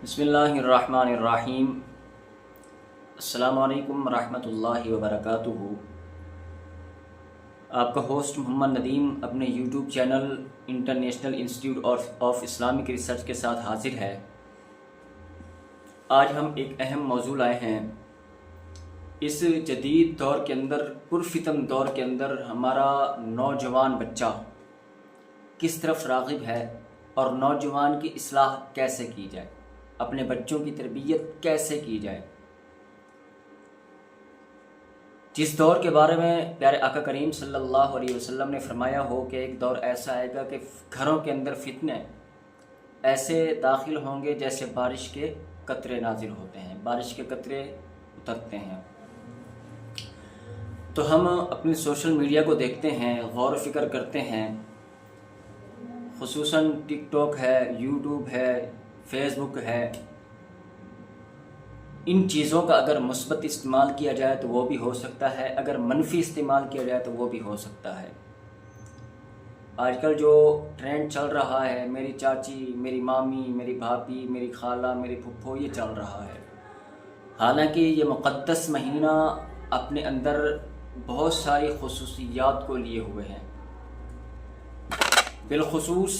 بسم اللہ الرحمن الرحیم۔ السلام علیکم ورحمۃ اللہ وبرکاتہ۔ آپ کا ہوسٹ محمد ندیم اپنے YouTube channel International Institute of Islamic research کے ساتھ حاضر ہے۔ آج ہم ایک اہم موضوع لائے ہیں۔ اس جدید دور کے اندر، پرفتن دور کے اندر، ہمارا نوجوان بچہ کس طرف راغب ہے اور نوجوان کی اصلاح کیسے کی جائے، اپنے بچوں کی تربیت کیسے کی جائے۔ جس دور کے بارے میں پیارے آقا کریم صلی اللہ علیہ وسلم نے فرمایا ہو کہ ایک دور ایسا آئے گا کہ گھروں کے اندر فتنے ایسے داخل ہوں گے جیسے بارش کے قطرے نازل ہوتے ہیں، بارش کے قطرے اترتے ہیں۔ تو ہم اپنی سوشل میڈیا کو دیکھتے ہیں، غور و فکر کرتے ہیں، خصوصاً ٹک ٹاک ہے، یوٹیوب ہے، فیس بک ہے۔ ان چیزوں کا اگر مثبت استعمال کیا جائے تو وہ بھی ہو سکتا ہے، اگر منفی استعمال کیا جائے تو وہ بھی ہو سکتا ہے۔ آج کل جو ٹرینڈ چل رہا ہے، میری چاچی، میری مامی، میری بھابھی، میری خالہ، میری پھپھو، یہ چل رہا ہے۔ حالانکہ یہ مقدس مہینہ اپنے اندر بہت ساری خصوصیات کو لیے ہوئے ہیں۔ بالخصوص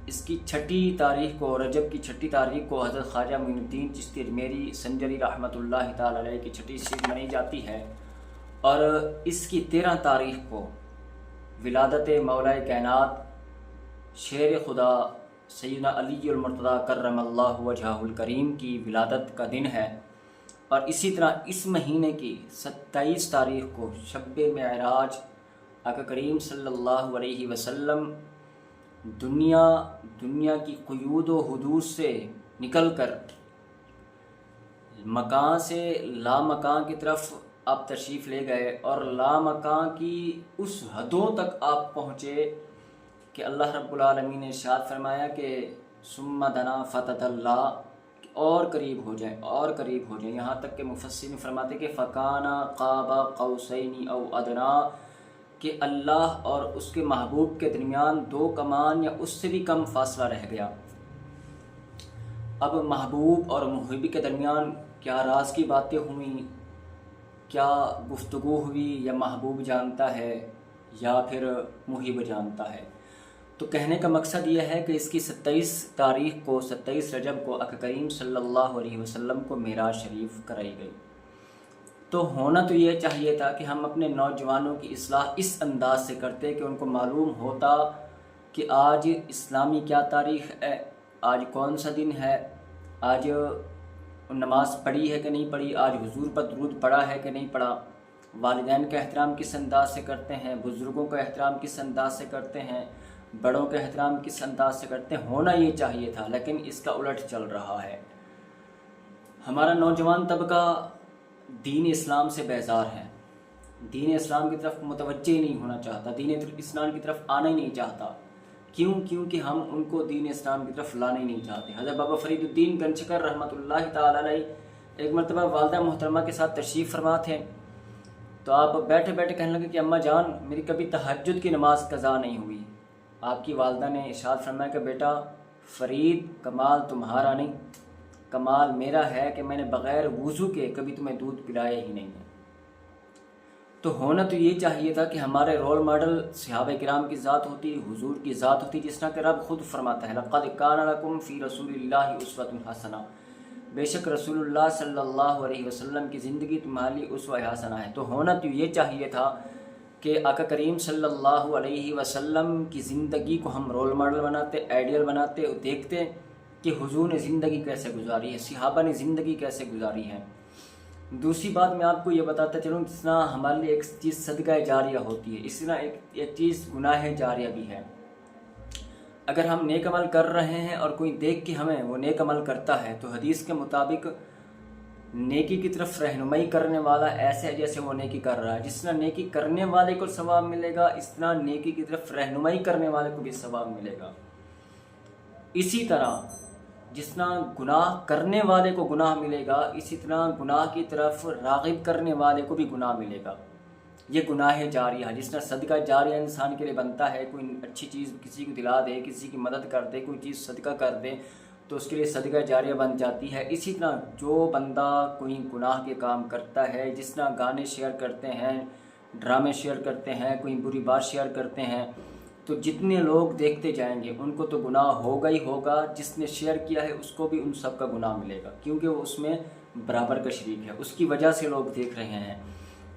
اس کی چھٹی تاریخ کو، رجب کی چھٹی تاریخ کو حضرت خواجہ معین الدین چشتی اجمیری سنجری رحمۃ اللہ تعالی علیہ کی چھٹی شب منائی جاتی ہے، اور اس کی 13 تاریخ کو ولادت مولا کائنات شیر خدا سیدنا علی المرتضیٰ کرم اللہ وجہہ الکریم کی ولادت کا دن ہے۔ اور اسی طرح اس مہینے کی 27 تاریخ کو شب معراج آقا کریم صلی اللہ علیہ وسلم دنیا کی قیود و حدود سے نکل کر مکان سے لامکان کی طرف آپ تشریف لے گئے، اور لامکان کی اس حدوں تک آپ پہنچے کہ اللہ رب العالمین نے ارشاد فرمایا کہ ثم دنا فتدلی، اور قریب ہو جائیں اور قریب ہو جائیں، یہاں تک کہ مفسرین فرماتے کہ فکان قاب قوسین او ادنا، کہ اللہ اور اس کے محبوب کے درمیان 2 کمان یا اس سے بھی کم فاصلہ رہ گیا۔ اب محبوب اور محب کے درمیان کیا راز کی باتیں ہوئیں، کیا گفتگو ہوئی، یا محبوب جانتا ہے یا پھر محب جانتا ہے۔ تو کہنے کا مقصد یہ ہے کہ اس کی 27 تاریخ کو، 27 رجب کو آقا کریم صلی اللہ علیہ وسلم کو معراج شریف کرائی گئی۔ تو ہونا تو یہ چاہیے تھا کہ ہم اپنے نوجوانوں کی اصلاح اس انداز سے کرتے کہ ان کو معلوم ہوتا کہ آج اسلامی کیا تاریخ ہے، آج کون سا دن ہے، آج نماز پڑھی ہے کہ نہیں پڑھی، آج حضور پر درود پڑھا ہے کہ نہیں پڑھا، والدین کا احترام کس انداز سے کرتے ہیں، بزرگوں کا احترام کس انداز سے کرتے ہیں، بڑوں کا احترام کس انداز سے کرتے ہیں۔ ہونا یہ چاہیے تھا، لیکن اس کا الٹ چل رہا ہے۔ ہمارا نوجوان طبقہ دین اسلام سے بیزار ہے، دین اسلام کی طرف متوجہ نہیں ہونا چاہتا، دین اسلام کی طرف آنا ہی نہیں چاہتا۔ کیونکہ ہم ان کو دین اسلام کی طرف لانا ہی نہیں چاہتے۔ حضرت بابا فرید الدین گنجکر رحمۃ اللہ تعالی علیہ ایک مرتبہ والدہ محترمہ کے ساتھ تشریف فرما تھے، تو آپ بیٹھے بیٹھے کہنے لگے کہ اماں جان، میری کبھی تہجد کی نماز قضا نہیں ہوئی۔ آپ کی والدہ نے ارشاد فرمایا کہ بیٹا فرید، کمال تمہارا نہیں، کمال میرا ہے کہ میں نے بغیر وضو کے کبھی تمہیں دودھ پلایا ہی نہیں ہے۔ تو ہونا تو یہ چاہیے تھا کہ ہمارے رول ماڈل صحابہ کرام کی ذات ہوتی، حضور کی ذات ہوتی، جس طرح کہ رب خود فرماتا ہے لَقَدْ كَانَ لَكُمْ فِي رَسُولِ اللَّهِ أُسْوَةٌ حَسَنَةٌ، بے شک رسول اللہ صلی اللہ علیہ وسلم کی زندگی تمہارے لیے اسوہ حسنہ ہے۔ تو ہونا تو یہ چاہیے تھا کہ آقا کریم صلی اللہ علیہ وسلم کی زندگی کو ہم رول ماڈل بناتے، آئیڈیل بناتے، اور دیکھتے کہ حضور نے زندگی کیسے گزاری ہے، صحابہ نے زندگی کیسے گزاری ہے۔ دوسری بات میں آپ کو یہ بتاتا چلوں، جس طرح ہمارے لیے ایک چیز صدقہ جاریہ ہوتی ہے، اس طرح ایک چیز گناہ جاریہ بھی ہے۔ اگر ہم نیک عمل کر رہے ہیں اور کوئی دیکھ کے ہمیں وہ نیک عمل کرتا ہے، تو حدیث کے مطابق نیکی کی طرف رہنمائی کرنے والا ایسے ہے جیسے وہ نیکی کر رہا ہے۔ جس طرح نیکی کرنے والے کو ثواب ملے گا، اس طرح نیکی کی طرف رہنمائی کرنے والے کو بھی ثواب ملے گا۔ اسی طرح جس طرح گناہ کرنے والے کو گناہ ملے گا، اسی طرح گناہ کی طرف راغب کرنے والے کو بھی گناہ ملے گا۔ یہ گناہ جاریہ ہے۔ جس طرح صدقہ جاریہ انسان کے لیے بنتا ہے، کوئی اچھی چیز کسی کو دلا دے، کسی کی مدد کر دے، کوئی چیز صدقہ کر دے، تو اس کے لیے صدقہ جاریہ بن جاتی ہے۔ اسی طرح جو بندہ کوئی گناہ کے کام کرتا ہے، جس طرح گانے شیئر کرتے ہیں، ڈرامے شیئر کرتے ہیں، کوئی بری بات شیئر کرتے ہیں، تو جتنے لوگ دیکھتے جائیں گے ان کو تو گناہ ہوگا ہی ہوگا، جس نے شیئر کیا ہے اس کو بھی ان سب کا گناہ ملے گا، کیونکہ وہ اس میں برابر کا شریک ہے، اس کی وجہ سے لوگ دیکھ رہے ہیں۔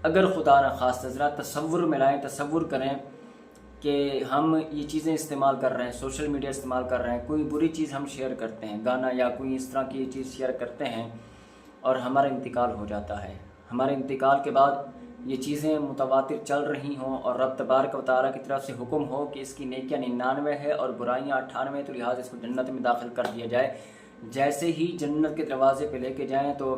اگر خدا نہ خواستہ ذرا تصور میں لائیں، تصور کریں کہ ہم یہ چیزیں استعمال کر رہے ہیں، سوشل میڈیا استعمال کر رہے ہیں، کوئی بری چیز ہم شیئر کرتے ہیں، گانا یا کوئی اس طرح کی چیز شیئر کرتے ہیں اور ہمارا انتقال ہو جاتا ہے، ہمارے انتقال کے بعد یہ چیزیں متواتر چل رہی ہوں اور رب تبارک و تعالیٰ کی طرف سے حکم ہو کہ اس کی نیکیاں 99 ہے اور برائیاں 98، تو لہٰذا اس کو جنت میں داخل کر دیا جائے۔ جیسے ہی جنت کے دروازے پہ لے کے جائیں تو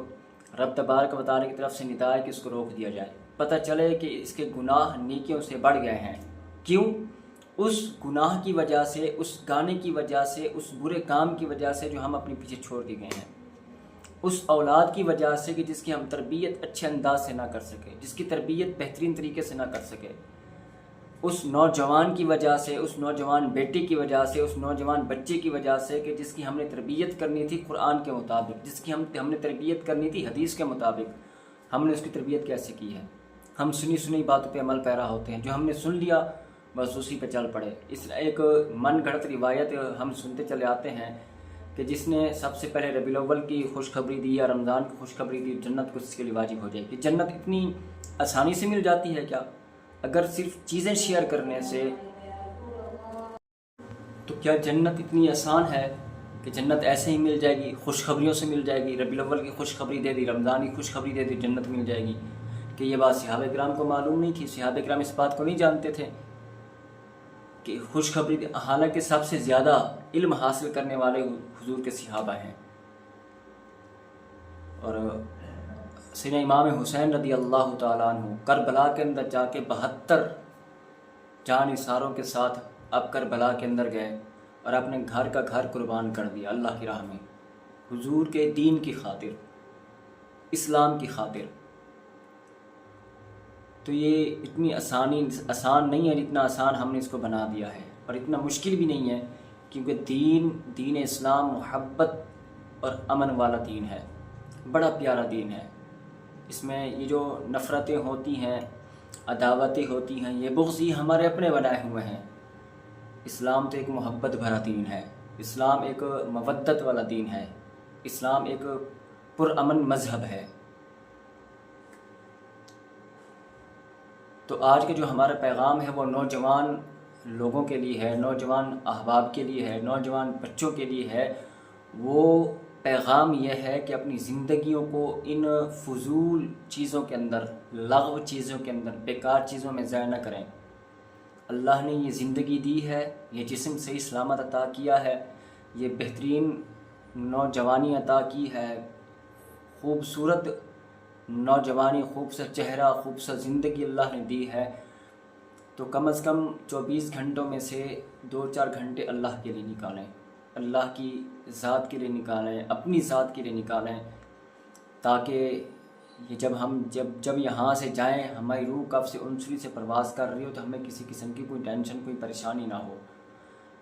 رب تبارک و تعالیٰ کی طرف سے ندا ہے کہ اس کو روک دیا جائے، پتہ چلے کہ اس کے گناہ نیکیوں سے بڑھ گئے ہیں۔ کیوں؟ اس گناہ کی وجہ سے، اس گانے کی وجہ سے، اس برے کام کی وجہ سے جو ہم اپنے پیچھے چھوڑ کے گئے ہیں، اس اولاد کی وجہ سے کہ جس کی ہم تربیت اچھے انداز سے نہ کر سکے، جس کی تربیت بہترین طریقے سے نہ کر سکے، اس نوجوان کی وجہ سے، اس نوجوان بیٹی کی وجہ سے، اس نوجوان بچے کی وجہ سے کہ جس کی ہم نے تربیت کرنی تھی قرآن کے مطابق، جس کی ہم نے تربیت کرنی تھی حدیث کے مطابق، ہم نے اس کی تربیت کیسے کی ہے؟ ہم سنی باتوں پہ عمل پیرا ہوتے ہیں، جو ہم نے سن لیا بس اسی پہ چل پڑے۔ اس ایک من گھڑت روایت ہم سنتے چلے آتے ہیں کہ جس نے سب سے پہلے ربیع الاول کی خوشخبری دی یا رمضان کی خوشخبری دی، جنت کو اس کے لیے واجب ہو جائے گی۔ جنت اتنی آسانی سے مل جاتی ہے کیا؟ اگر صرف چیزیں شیئر کرنے سے، تو کیا جنت اتنی آسان ہے کہ جنت ایسے ہی مل جائے گی، خوشخبریوں سے مل جائے گی؟ ربیع الاول کی خوشخبری دے دی، رمضان کی خوشخبری دے دی، جنت مل جائے گی؟ کہ یہ بات صحابہ کرام کو معلوم نہیں تھی، صحابہ کرام اس بات کو نہیں جانتے تھے کہ خوشخبری، حالانکہ سب سے زیادہ علم حاصل کرنے والے حضور کے صحابہ ہیں۔ اور سیدنا امام حسین رضی اللہ تعالیٰ عنہ کربلا کے اندر جا کے 72 جان نثاروں کے ساتھ اب کربلا کے اندر گئے اور اپنے گھر کا گھر قربان کر دیا اللہ کی راہ میں، حضور کے دین کی خاطر، اسلام کی خاطر۔ تو یہ اتنی آسان نہیں ہے جتنا آسان ہم نے اس کو بنا دیا ہے، اور اتنا مشکل بھی نہیں ہے، کیونکہ دین اسلام محبت اور امن والا دین ہے، بڑا پیارا دین ہے۔ اس میں یہ جو نفرتیں ہوتی ہیں، عداوتیں ہوتی ہیں، یہ بغض یہ ہمارے اپنے بنائے ہوئے ہیں۔ اسلام تو ایک محبت بھرا دین ہے، اسلام ایک مودت والا دین ہے، اسلام ایک پرامن مذہب ہے۔ تو آج کا جو ہمارا پیغام ہے وہ نوجوان لوگوں کے لیے ہے، نوجوان احباب کے لیے ہے، نوجوان بچوں کے لیے ہے۔ وہ پیغام یہ ہے کہ اپنی زندگیوں کو ان فضول چیزوں کے اندر، لغو چیزوں کے اندر، بیکار چیزوں میں ضائع نہ کریں۔ اللہ نے یہ زندگی دی ہے، یہ جسم صحیح سلامت عطا کیا ہے، یہ بہترین نوجوانی عطا کی ہے، خوبصورت نوجوانی، خوبصورت چہرہ، خوبصورت زندگی اللہ نے دی ہے، تو کم از کم 24 گھنٹوں میں سے 2-4 گھنٹے اللہ کے لیے نکالیں، اللہ کی ذات کے لیے نکالیں، اپنی ذات کے لیے نکالیں، تاکہ یہ جب یہاں سے جائیں ہماری روح کب سے انسری سے پرواز کر رہی ہو تو ہمیں کسی قسم کی کوئی ٹینشن، کوئی پریشانی نہ ہو،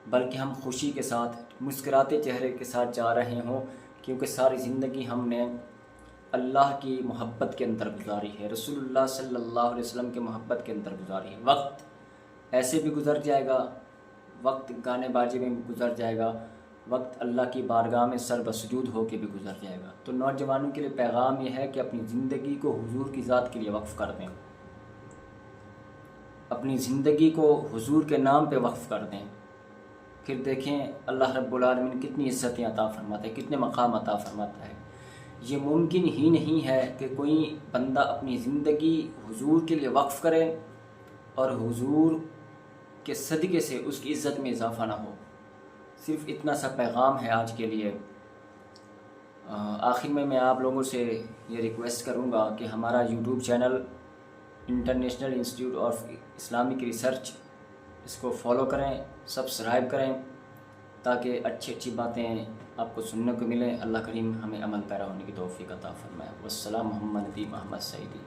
بلکہ ہم خوشی کے ساتھ، مسکراتے چہرے کے ساتھ جا رہے ہوں، کیونکہ ساری زندگی ہم نے اللہ کی محبت کے اندر گزاری ہے، رسول اللہ صلی اللہ علیہ وسلم کے محبت کے اندر گزاری ہے۔ وقت ایسے بھی گزر جائے گا، وقت گانے باجے میں بھی گزر جائے گا، وقت اللہ کی بارگاہ میں سر بسجود ہو کے بھی گزر جائے گا۔ تو نوجوانوں کے لیے پیغام یہ ہے کہ اپنی زندگی کو حضور کی ذات کے لیے وقف کر دیں، اپنی زندگی کو حضور کے نام پہ وقف کر دیں، پھر دیکھیں اللہ رب العالمین کتنی عزتیں عطا فرماتا ہے، کتنے مقام عطا فرماتا ہے۔ یہ ممکن ہی نہیں ہے کہ کوئی بندہ اپنی زندگی حضور کے لیے وقف کرے اور حضور کے صدقے سے اس کی عزت میں اضافہ نہ ہو۔ صرف اتنا سا پیغام ہے آج کے لیے۔ آخر میں آپ لوگوں سے یہ ریکویسٹ کروں گا کہ ہمارا YouTube channel International Institute of Islamic Research, اس کو فالو کریں، سبسکرائب کریں، تاکہ اچھی باتیں آپ کو سننے کو ملیں۔ اللہ کریم ہمیں عمل پیرا ہونے کی توفیق عطا فرمائے۔ والسلام محمد نبی محمد سعیدی۔